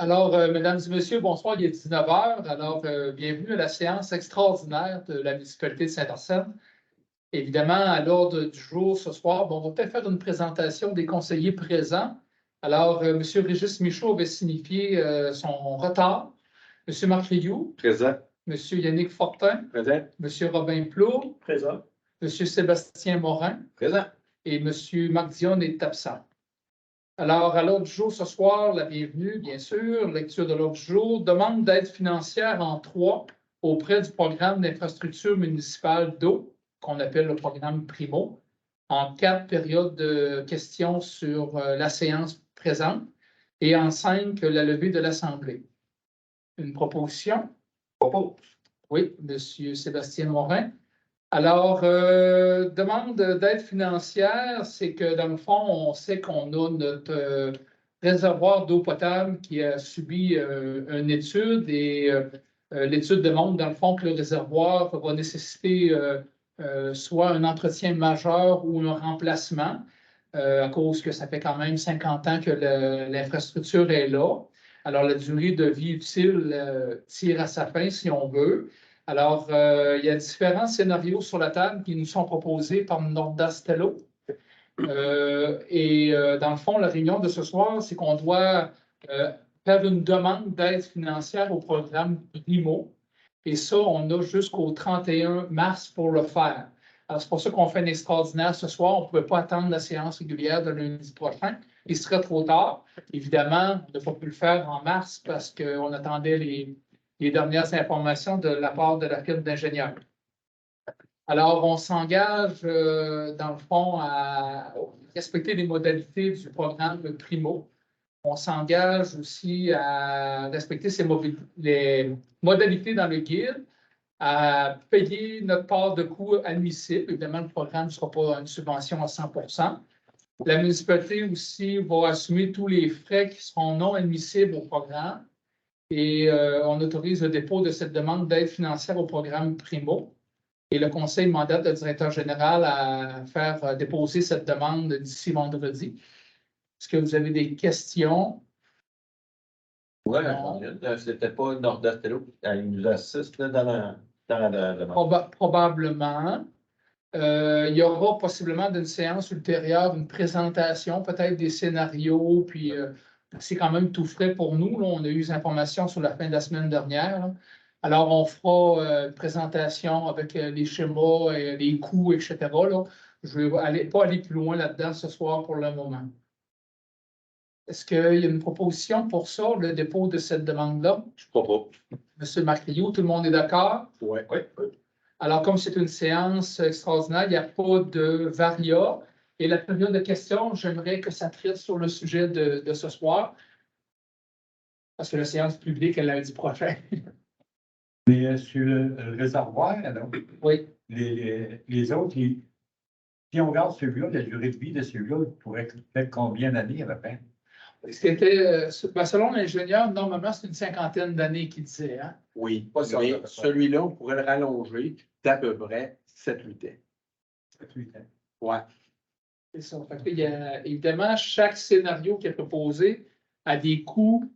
Alors, mesdames et messieurs, bonsoir, il est 19 heures. Alors, bienvenue à la séance extraordinaire de la municipalité de Saint-Arsène. Évidemment, à l'ordre du jour ce soir, on va peut-être faire une présentation des conseillers présents. Alors, M. Régis Michaud avait signifié son retard. M. Marc Rioux. Présent. M. Yannick Fortin. Présent. M. Robin Plot. Présent. M. Sébastien Morin. Présent. Et M. Marc Dion est absent. Alors, à l'ordre du jour ce soir, la bienvenue, bien sûr, lecture de l'ordre du jour, demande d'aide financière en 3 auprès du programme d'infrastructure municipale d'eau, qu'on appelle le programme Primo, en 4 périodes de questions sur la séance présente et en 5, la levée de l'Assemblée. Une proposition? Propose. Oui, M. Sébastien Morin. Alors, demande d'aide financière, c'est que dans le fond, on sait qu'on a notre réservoir d'eau potable qui a subi une étude et l'étude démontre dans le fond que le réservoir va nécessiter soit un entretien majeur ou un remplacement à cause que ça fait quand même 50 ans que l'infrastructure est là. Alors, la durée de vie utile tire à sa fin si on veut. Alors, il y a différents scénarios sur la table qui nous sont proposés par Nordastello. Dans le fond, la réunion de ce soir, c'est qu'on doit faire une demande d'aide financière au programme Primo. Et ça, on a jusqu'au 31 mars pour le faire. Alors, c'est pour ça qu'on fait un extraordinaire ce soir. On ne pouvait pas attendre la séance régulière de lundi prochain. Il serait trop tard. Évidemment, on n'a pas pu le faire en mars parce qu'on attendait les dernières informations de la part de la firme d'ingénieurs. Alors, on s'engage, dans le fond, à respecter les modalités du programme Primo. On s'engage aussi à respecter les modalités dans le guide, à payer notre part de coûts admissible. Évidemment, le programme ne sera pas une subvention à 100%. La municipalité aussi va assumer tous les frais qui seront non admissibles au programme. Et on autorise le dépôt de cette demande d'aide financière au programme Primo. Et le conseil mandate le directeur général à faire déposer cette demande d'ici vendredi. Est-ce que vous avez des questions? Oui, c'était pas Nordastello qui nous assiste là, dans la demande. Probablement. Il y aura possiblement d'une séance ultérieure une présentation, peut-être des scénarios, puis c'est quand même tout frais pour nous. Là. On a eu des informations sur la fin de la semaine dernière. Là. Alors, on fera une présentation avec les schémas, et les coûts, etc. Là. Je ne vais pas aller plus loin là-dedans ce soir pour le moment. Est-ce qu'il y a une proposition pour ça, le dépôt de cette demande-là? Je propose. Monsieur Marc Rioux, tout le monde est d'accord? Oui. Alors, comme c'est une séance extraordinaire, il n'y a pas de varia. Et la période de questions, j'aimerais que ça traite sur le sujet de ce soir, parce que la séance publique est lundi prochain. Mais sur le réservoir, alors, Oui. les autres, si on regarde celui-là, la durée de vie de celui-là, il pourrait être combien d'années à peu près? C'était, selon l'ingénieur, normalement, c'est une 50aine d'années qu'il disait. Hein? Oui, mais celui-là, on pourrait le rallonger d'à peu près 7-8 ans. 7-8 ans. Oui. C'est ça. Fait il y a, évidemment, chaque scénario qui est proposé a des coûts,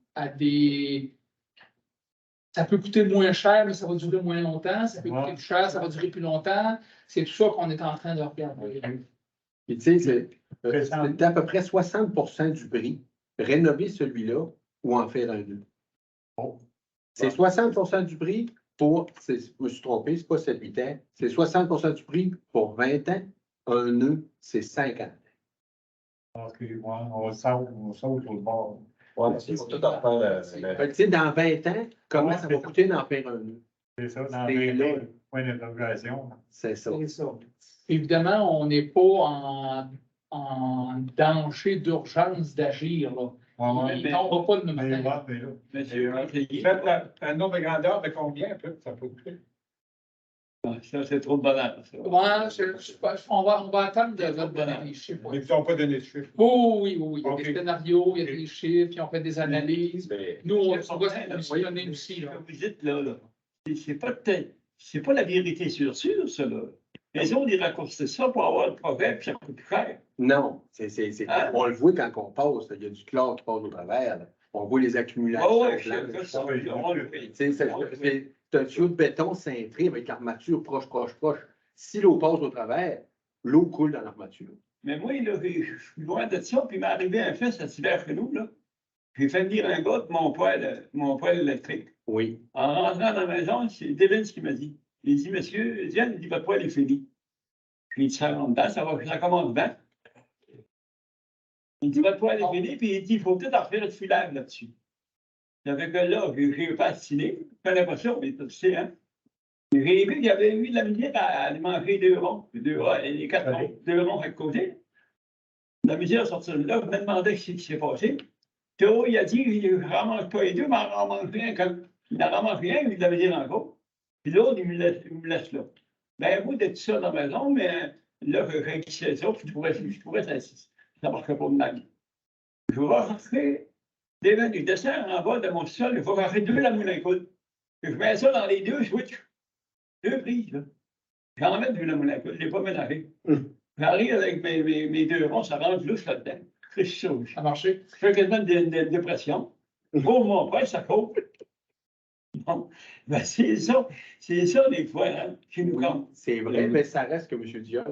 ça peut coûter moins cher, mais ça va durer moins longtemps. Ça peut coûter plus cher, ça va durer plus longtemps. C'est tout ça qu'on est en train de regarder. Et tu sais, c'est à peu près 60% du prix. Rénover celui-là ou en faire un nœud. Oh. C'est 60% du prix pour, je me suis trompé, c'est pas 7-8 ans, c'est 60% du prix pour 20 ans. Un nœud, c'est 50 ans. OK, on saute sur le bord. Ouais, c'est pour tout en refaire. Tu sais, dans 20 ans, comment ça va coûter d'en faire un nœud? C'est ça, dans le point d'interrogation. C'est ça. C'est ça. Évidemment, on n'est pas en danger d'urgence d'agir. On ne tombera pas le matin. Un nombre de grandeur de combien ça peut coûter? Ça, c'est trop de bonheur. Ouais, on va attendre de votre donner des chiffres. Ils ne sont pas donné de chiffres. Oui. Il y a des scénarios, il y a des chiffres, puis on fait des analyses. Nous, on va se positionner aussi. Là. Vous dites là, c'est pas la vérité sur ça, là. Mais on ira raccourcir ça pour avoir le progrès, puis ça coûte plus cher. Non, on le voit quand on passe, il y a du chlore qui passe au travers. Là. On voit les accumulations. Oh, ouais, blanches. je sais, on le fait. C'est un tuyau de béton cintré avec l'armature proche. Si l'eau passe au travers, l'eau coule dans l'armature. Mais moi, là, je suis loin de ça, puis il m'est arrivé un fait cet hiver chez nous, là. J'ai fait venir un gars de mon poêle électrique. Oui. En rentrant dans la maison, c'est Devin qui m'a dit. Il dit, monsieur, Diane, il dit, votre poêle est fini. J'ai dit, ça rentre dedans, ça commence bien. Il dit, votre poêle est fini, puis il dit, il faut peut-être en faire du filage là-dessus. J'avais que là, j'ai fasciné. Je ne connais pas ça, mais tu sais, hein. J'ai vu qu'il y avait eu de la misère à aller manger 2 ronds, les 4 ronds, 2 ronds à côté. La misère sortie de là, je me demandais ce qui s'est passé. Théo, il a dit, il ne ramasse pas les deux, mais il en ramasse rien. Il n'en ramasse rien, il a de la misère encore. Puis l'autre, il me laisse là. Ben, vous, d'être ça dans la maison, mais là, je réglissais ça, puis je trouvais ça ne marchait pas de mal. Je vais rentrer, il descend en bas de mon sol, il faut rentrer 2 la moulin à coude. Je mets ça dans les 2 switches. 2 prises, là. J'en mets 2 la moulin à coude, je ne l'ai pas mélangé. J'arrive avec mes 2 ronds, ça rentre juste là-dedans. C'est ça. Ça a marché. Je fais quasiment une dépression. Pour mon père, ça court. Bon, ben c'est ça des fois, hein, chez nous. C'est vrai, mais ça reste que M. Dion,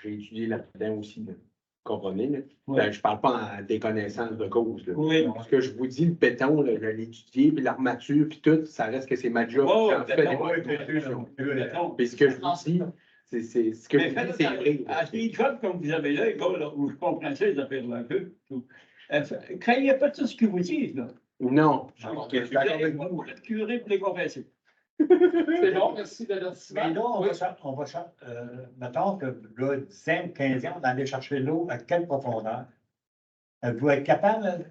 j'ai étudié là-dedans aussi, là. Vous comprenez? Là? Ouais. Ben, je ne parle pas en déconnaissance de cause. Là. Oui. Ce que je vous dis, le béton, là, je l'ai étudié, puis l'armature, puis tout, ça reste que c'est ma job. Oh, J'en fais des béton. Puis ce que je vous dis, c'est ce que je Mais vous faites dis, c'est vrai. à des jobs comme vous avez là, où je comprends ça, les affaires-là un peu. Craignez pas tout ce que vous dites, là. Non. Vous Je suis d'accord avec n'avez vous. pas le curé pour les confesser. C'est bon, merci de l'avertissement. Mais là, Oui. mettons que là, 5, 15 ans, on allait chercher l'eau à quelle profondeur? Vous êtes capable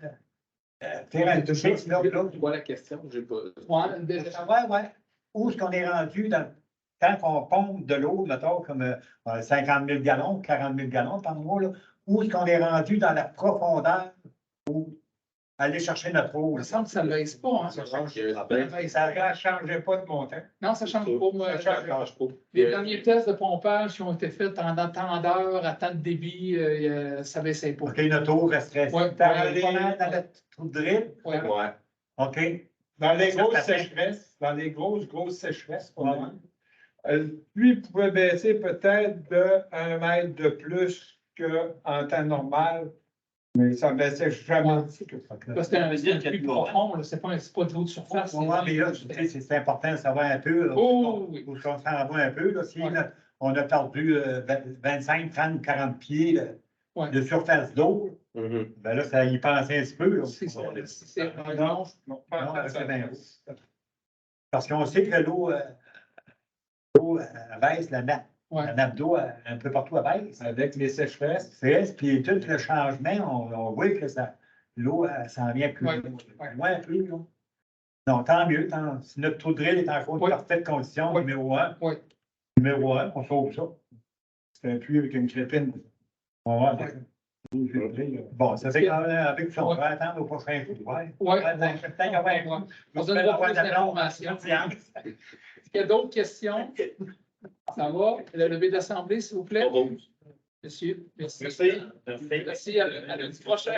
de faire un mix là? C'est quoi la question? J'ai pas. Ouais, déjà. Ouais. Où est-ce qu'on est rendu quand on pompe de l'eau, mettons, comme 50 000 gallons, 40 000 gallons par mois, là, où est-ce qu'on est rendu dans la profondeur pour aller chercher notre eau? Il me semble que ça ne baisse pas. Hein. Ça ne changeait pas de montant. Non, ça ne change pas. Moi, Ça change pas. les derniers tests de pompage qui ont été faits pendant tant d'heures, à tant de débit, ça ne baissait pas. OK, notre eau resterait Ouais. dans le trou de drip. Ouais. Ouais. OK. Dans les Ça, grosses ça fait- sécheresses, grosses sécheresses, Ouais. lui pouvait baisser peut-être de 1 mètre de plus qu'en temps normal, mais ça ne baissait jamais. Ouais. OK. Parce que c'est un puits profond, ce n'est pas de l'eau de surface. Ouais, mais là, tu sais, c'est important de savoir un peu. Là, Oh, oui. où on s'en va un peu. Là, si Ouais. là, on a perdu 25, 30, 40 pieds là, Ouais. de surface d'eau, Mhm. ben là, ça y pensait un petit peu. Là. C'est ça. Non, Non, pas non, tant c'est ça. bien. Parce qu'on sait que l'eau baisse, la Ouais. nappe d'eau un peu partout baisse. Avec les sécheresses, Puis tout le changement, on voit que l'eau s'en vient plus Ouais. loin un peu. Là. Non, tant mieux. Si notre trou de drill est encore Ouais. en parfaite condition, Ouais. numéro 1, Ouais. on sauve ça. c'est un puits avec une crépine. On va voir. Ouais. Bon, ça fait qu'avec ça, on va attendre au prochain coup. Ouais. Peut-être qu'on va Ouais. On donnera plus d'informations. Est-ce qu'il y a d'autres questions? Ça va? Le lever d'assemblée, s'il vous plaît? Monsieur, merci. Merci. Merci. À lundi prochain.